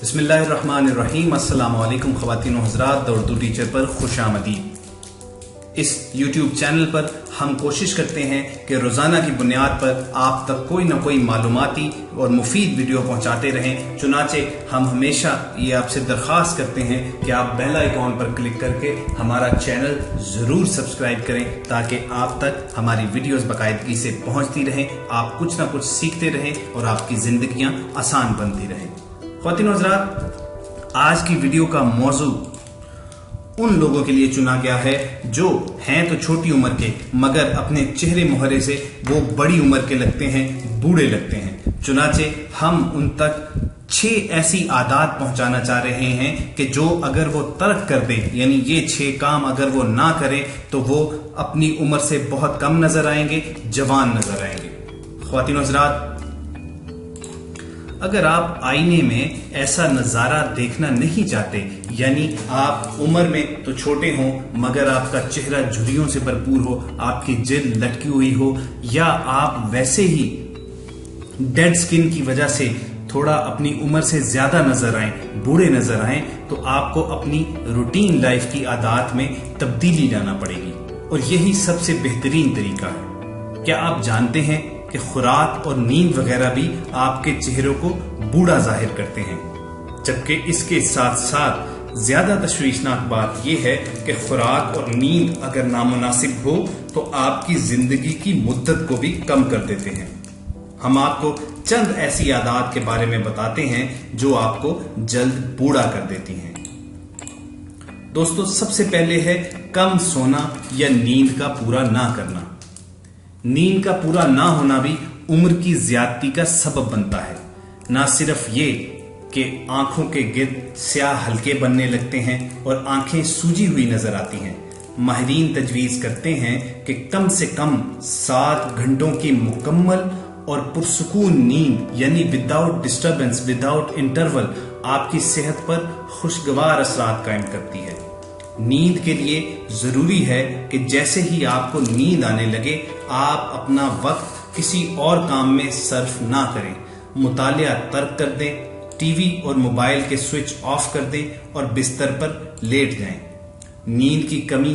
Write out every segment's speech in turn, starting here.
बिस्मिल्लाहिर्रहमानिर्रहीम। अस्सलाम वालेकुम ख़वातीन व हज़रात, द उर्दू टीचर पर खुशामदीद। इस YouTube चैनल पर हम कोशिश करते हैं कि रोज़ाना की बुनियाद पर आप तक कोई ना कोई मालूमाती और मुफीद वीडियो पहुंचाते रहें। चुनाचे हम हमेशा ये आपसे दरख्वास्त करते हैं कि आप बेल आइकॉन पर क्लिक करके हमारा चैनल ज़रूर सब्सक्राइब करें ताकि आप तक हमारी वीडियोस बाकायदगी से पहुंचती रहें, आप कुछ ना कुछ सीखते रहें और आपकी ज़िंदगियाँ आसान बनती रहें। ख़वातीन व हज़रात, आज की वीडियो का मौजू उन लोगों के लिए चुना गया है जो हैं तो छोटी उम्र के मगर अपने चेहरे मुहरे से वो बड़ी उम्र के लगते हैं, बूढ़े लगते हैं। चुनाचे हम उन तक 6 ऐसी आदत पहुंचाना चाह रहे हैं कि जो अगर वो तर्क कर दे, यानी ये 6 काम अगर वो ना करें तो वो अपनी उम्र से बहुत कम नजर आएंगे, जवान नजर आएंगे। ख्वातीन हज़रात, अगर आप आईने में ऐसा नजारा देखना नहीं चाहते, यानी आप उम्र में तो छोटे हों मगर आपका चेहरा झुर्रियों से भरपूर हो, आपकी जिल्द लटकी हुई हो, या आप वैसे ही डेड स्किन की वजह से थोड़ा अपनी उम्र से ज्यादा नजर आए, बूढ़े नजर आए, तो आपको अपनी रूटीन लाइफ की आदत में तब्दीली लाना पड़ेगी और यही सबसे बेहतरीन तरीका है। क्या आप जानते हैं कि खुराक और नींद वगैरह भी आपके चेहरों को बूढ़ा जाहिर करते हैं, जबकि इसके साथ साथ ज्यादा तशवीशनाक बात यह है कि खुराक और नींद अगर नामुनासिब हो तो आपकी जिंदगी की मुद्दत को भी कम कर देते हैं। हम आपको चंद ऐसी आदत के बारे में बताते हैं जो आपको जल्द बूढ़ा कर देती हैं। दोस्तों, सबसे पहले है कम सोना या नींद का पूरा ना करना। नींद का पूरा ना होना भी उम्र की ज्यादती का सबब बनता है। ना सिर्फ ये कि आंखों के गिर्द स्याह हल्के बनने लगते हैं और आंखें सूजी हुई नजर आती हैं, माहिरीन तजवीज करते हैं कि कम से कम 7 घंटों की मुकम्मल और पुरसुकून नींद, यानी विदाउट डिस्टर्बेंस, विदाउट इंटरवल, आपकी सेहत पर खुशगवार असरात कायम करती है। नींद के लिए जरूरी है कि जैसे ही आपको नींद आने लगे आप अपना वक्त किसी और काम में सर्फ ना करें, मुतालिया तर्क कर दें, टीवी और मोबाइल के स्विच ऑफ कर दें और बिस्तर पर लेट जाएं। नींद की कमी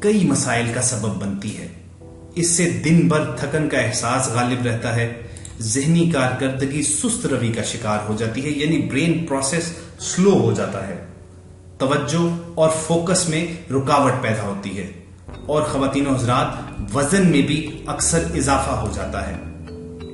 कई मसाइल का सबब बनती है। इससे दिन भर थकन का एहसास गालिब रहता है, जहनी कारकर्दगी सुस्त रवि का शिकार हो जाती है, यानी ब्रेन प्रोसेस स्लो हो जाता है, तवज्जो और फोकस में रुकावट पैदा होती है और ख़वातीन व हज़रात वजन में भी अक्सर इजाफा हो जाता है।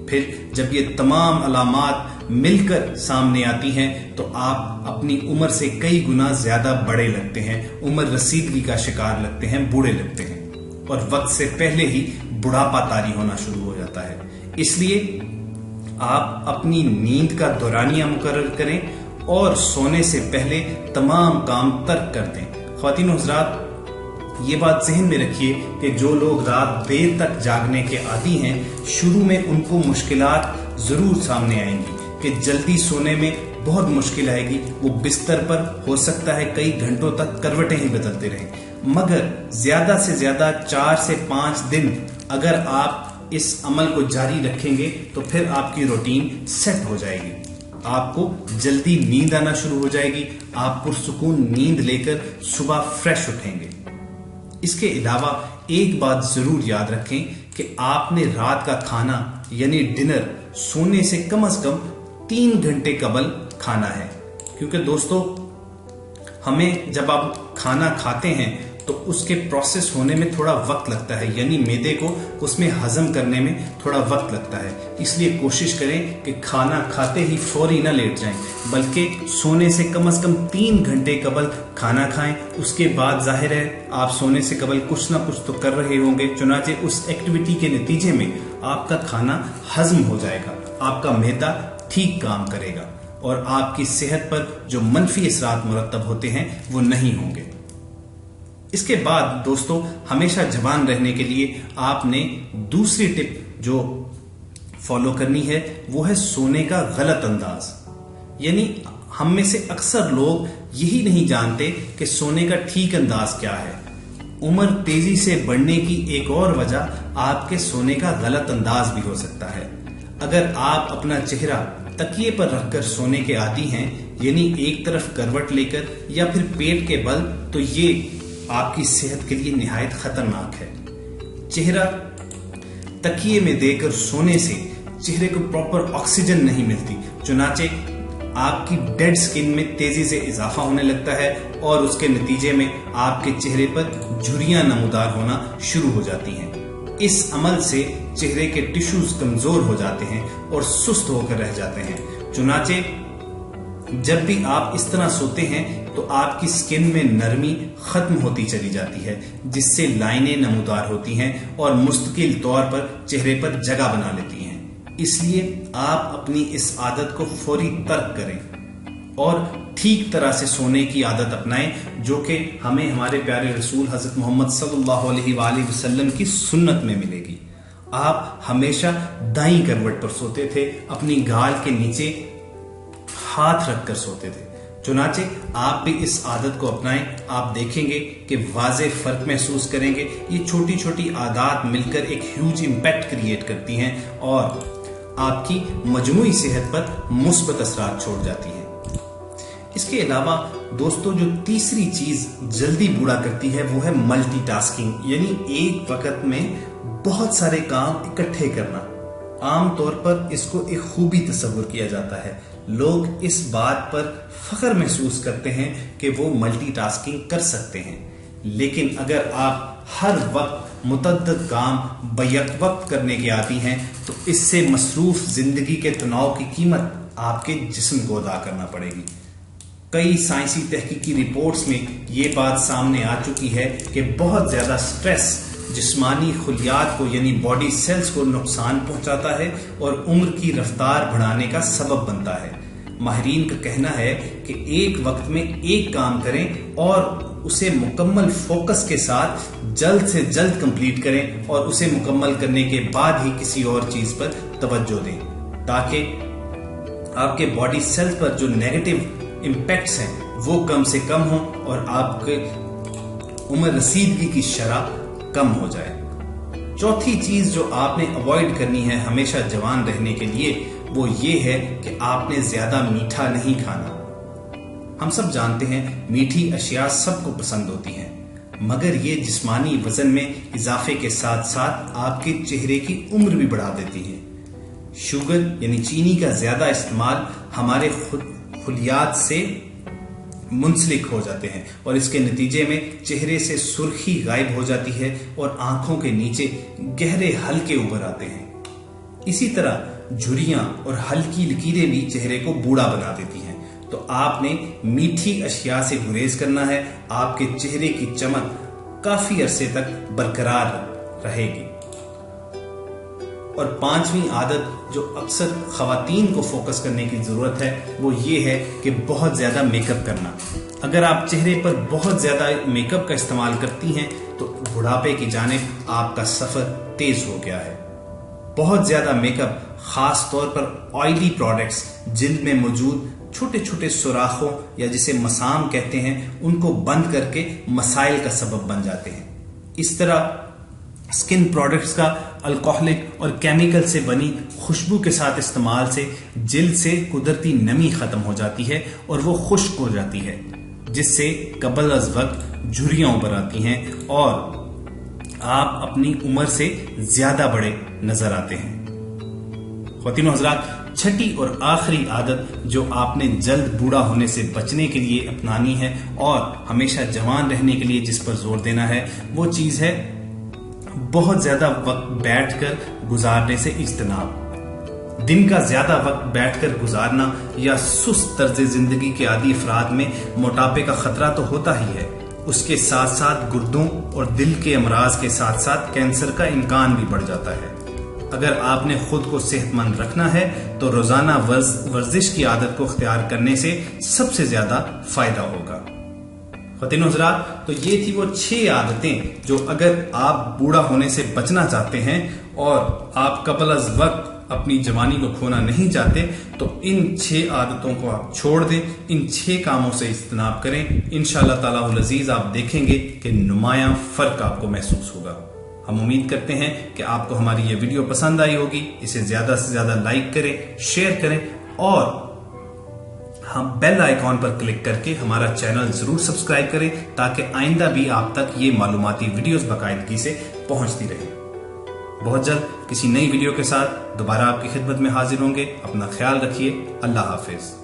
फिर जब ये तमाम अलामात मिलकर सामने आती हैं तो आप अपनी उम्र से कई गुना ज्यादा बड़े लगते हैं, उम्र रसीदगी का शिकार लगते हैं, बूढ़े लगते हैं और वक्त से पहले ही बुढ़ापा तारी होना शुरू हो जाता है। इसलिए आप अपनी नींद का दौरानिया मुकर्रर करें और सोने से पहले तमाम काम तर्क कर दें। ख्वातीन व हज़रात, ये बात जहन में रखिए कि जो लोग रात देर तक जागने के आदी हैं, शुरू में उनको मुश्किलात जरूर सामने आएंगी कि जल्दी सोने में बहुत मुश्किल आएगी। वो बिस्तर पर हो सकता है कई घंटों तक करवटें ही बदलते रहें, मगर ज्यादा से ज्यादा 4 से 5 दिन अगर आप इस अमल को जारी रखेंगे तो फिर आपकी रूटीन सेट हो जाएगी, आपको जल्दी नींद आना शुरू हो जाएगी, आप पुरसुकून नींद लेकर सुबह फ्रेश उठेंगे। इसके अलावा एक बात जरूर याद रखें कि आपने रात का खाना यानी डिनर सोने से कम 3 घंटे कबल खाना है, क्योंकि दोस्तों हमें जब आप खाना खाते हैं तो उसके प्रोसेस होने में थोड़ा वक्त लगता है, यानी मैदे को उसमें हजम करने में थोड़ा वक्त लगता है। इसलिए कोशिश करें कि खाना खाते ही फौरी ना लेट जाएं, बल्कि सोने से कम 3 घंटे कबल खाना खाएं। उसके बाद जाहिर है आप सोने से कबल कुछ ना कुछ तो कर रहे होंगे, चुनाचे उस एक्टिविटी के नतीजे में आपका खाना हजम हो जाएगा, आपका मैदा ठीक काम करेगा और आपकी सेहत पर जो मनफी असरात मुरतब होते हैं वो नहीं होंगे। इसके बाद दोस्तों, हमेशा जवान रहने के लिए आपने दूसरी टिप जो फॉलो करनी है वो है सोने का गलत अंदाज। यानी हम में से अक्सर लोग यही नहीं जानते कि सोने का ठीक अंदाज क्या है। उम्र तेजी से बढ़ने की एक और वजह आपके सोने का गलत अंदाज भी हो सकता है। अगर आप अपना चेहरा तकिए पर रखकर सोने के आदी हैं, यानी एक तरफ करवट लेकर या फिर पेट के बल, तो ये आपकी सेहत के लिए निहायत खतरनाक है। चेहरा तकिए में देकर सोने से चेहरे को प्रॉपर ऑक्सीजन नहीं मिलती, चुनाचे आपकी डेड स्किन में तेजी से इजाफा होने लगता है और उसके नतीजे में आपके चेहरे पर झुर्रियां नमूदार होना शुरू हो जाती हैं। इस अमल से चेहरे के टिश्यूज कमजोर हो जाते हैं और सुस्त होकर रह जाते हैं। चुनाचे जब भी आप इस तरह सोते हैं तो आपकी स्किन में नरमी खत्म होती चली जाती है, जिससे लाइनें नमूदार होती हैं और मुस्तकिल तौर पर चेहरे पर जगह बना लेती हैं। इसलिए आप अपनी इस आदत को फौरी तर्क करें और ठीक तरह से सोने की आदत अपनाएं, जो कि हमें हमारे प्यारे रसूल हजरत मोहम्मद सल्लल्लाहु अलैहि वसल्लम की सुन्नत में मिलेगी। आप हमेशा दाईं करवट पर सोते थे, अपनी गाल के नीचे हाथ रखकर सोते थे। चुनाचे आप भी इस आदत को अपनाएं, आप देखेंगे कि वाज़े फर्क महसूस करेंगे। ये छोटी छोटी आदत मिलकर एक ह्यूज इम्पैक्ट क्रिएट करती हैं और आपकी मजमूई सेहत पर मुस्बत असरात छोड़ जाती हैं। इसके अलावा दोस्तों, जो तीसरी चीज जल्दी बूढ़ा करती है वो है मल्टीटास्किंग, यानी एक वक्त में बहुत सारे काम इकट्ठे करना। आमतौर पर इसको एक खूबी तस्वुर किया जाता है। लोग इस बात पर फख्र महसूस करते हैं कि वो मल्टीटास्किंग कर सकते हैं, लेकिन अगर आप हर वक्त मुतअद्दिद काम बैक वक्त करने के आदी हैं तो इससे मसरूफ जिंदगी के तनाव की कीमत आपके जिस्म को अदा करना पड़ेगी। कई साइंसी तहकीकी रिपोर्ट्स में ये बात सामने आ चुकी है कि बहुत ज्यादा स्ट्रेस जिस्मानी खुलियात को यानी बॉडी सेल्स को नुकसान पहुंचाता है और उम्र की रफ्तार बढ़ाने का सबब बनता है। माहिरीन का कहना है कि एक वक्त में एक काम करें और उसे मुकम्मल फोकस के साथ जल्द से जल्द कंप्लीट करें और उसे मुकम्मल करने के बाद ही किसी और चीज पर तवज्जो दें, ताकि आपके बॉडी सेल्स पर जो नेगेटिव इम्पैक्ट्स हैं वो कम से कम हो और आपके उम्र रसीदगी की शरह कम हो जाए। चौथी चीज जो आपने अवॉइड करनी है हमेशा जवान रहने के लिए, वो ये है कि आपने ज्यादा मीठा नहीं खाना। हम सब जानते हैं मीठी अशिया सबको पसंद होती हैं, मगर ये जिस्मानी वजन में इजाफे के साथ साथ आपके चेहरे की उम्र भी बढ़ा देती है। शुगर यानी चीनी का ज्यादा इस्तेमाल हमारे खुलियात से मुंसलिक हो जाते हैं और इसके नतीजे में चेहरे से सुर्खी गायब हो जाती है और आंखों के नीचे गहरे हल्के उभर आते हैं। इसी तरह झुर्रियां और हल्की लकीरें भी चेहरे को बूढ़ा बना देती हैं। तो आपने मीठी अशिया से गुरेज करना है, आपके चेहरे की चमक काफी अरसे तक बरकरार रहेगी। और पांचवी आदत जो अक्सर खवातीन को फोकस करने की जरूरत है वो ये है कि बहुत ज्यादा मेकअप करना। अगर आप चेहरे पर बहुत ज्यादा मेकअप का इस्तेमाल करती हैं तो बुढ़ापे की जानिब आपका सफर तेज हो गया है। बहुत ज्यादा मेकअप, खास तौर पर ऑयली प्रोडक्ट्स, जिल्द में मौजूद छोटे छोटे सुराखों या जिसे मसाम कहते हैं, उनको बंद करके मसाइल का सबब बन जाते हैं। इस तरह स्किन प्रोडक्ट्स का अल्कोहलिक और केमिकल से बनी खुशबू के साथ इस्तेमाल से जिल्द से कुदरती नमी खत्म हो जाती है और वो खुश्क हो जाती है, जिससे कबल अज वक्त झुर्रियां उभर आती हैं और आप अपनी उम्र से ज्यादा बड़े नजर आते हैं। ख्वातीनो हजरात, छठी और आखिरी आदत जो आपने जल्द बूढ़ा होने से बचने के लिए अपनानी है और हमेशा जवान रहने के लिए जिस पर जोर देना है, वो चीज है बहुत ज्यादा वक्त बैठकर गुजारने से इज्तनाब। दिन का ज्यादा वक्त बैठकर गुजारना या सुस्त तर्ज जिंदगी के आदी अफराद में मोटापे का खतरा तो होता ही है, उसके साथ साथ गुर्दों और दिल के अमराज के साथ साथ कैंसर का इम्कान भी बढ़ जाता है। अगर आपने खुद को सेहतमंद रखना है तो रोजाना वर्जिश की आदत को अख्तियार करने से सबसे ज्यादा फायदा होगा। ख्वातीनो हज़रात, तो ये थी वो 6 आदतें जो अगर आप बूढ़ा होने से बचना चाहते हैं और आप कबल अज वक्त अपनी जवानी को खोना नहीं चाहते तो इन 6 आदतों को आप छोड़ दें, इन 6 कामों से इज्तनाब करें। इंशाअल्लाह ताला उल अजीज आप देखेंगे कि नुमायां फर्क आपको महसूस होगा। हम उम्मीद करते हैं कि आपको हमारी ये वीडियो पसंद आई होगी। इसे ज्यादा से ज्यादा लाइक करें, शेयर करें और हम बेल आइकॉन पर क्लिक करके हमारा चैनल जरूर सब्सक्राइब करें ताकि आइंदा भी आप तक ये मालूमाती वीडियोस बाकायदगी से पहुंचती रहे। बहुत जल्द किसी नई वीडियो के साथ दोबारा आपकी खिदमत में हाजिर होंगे। अपना ख्याल रखिए। अल्लाह हाफिज।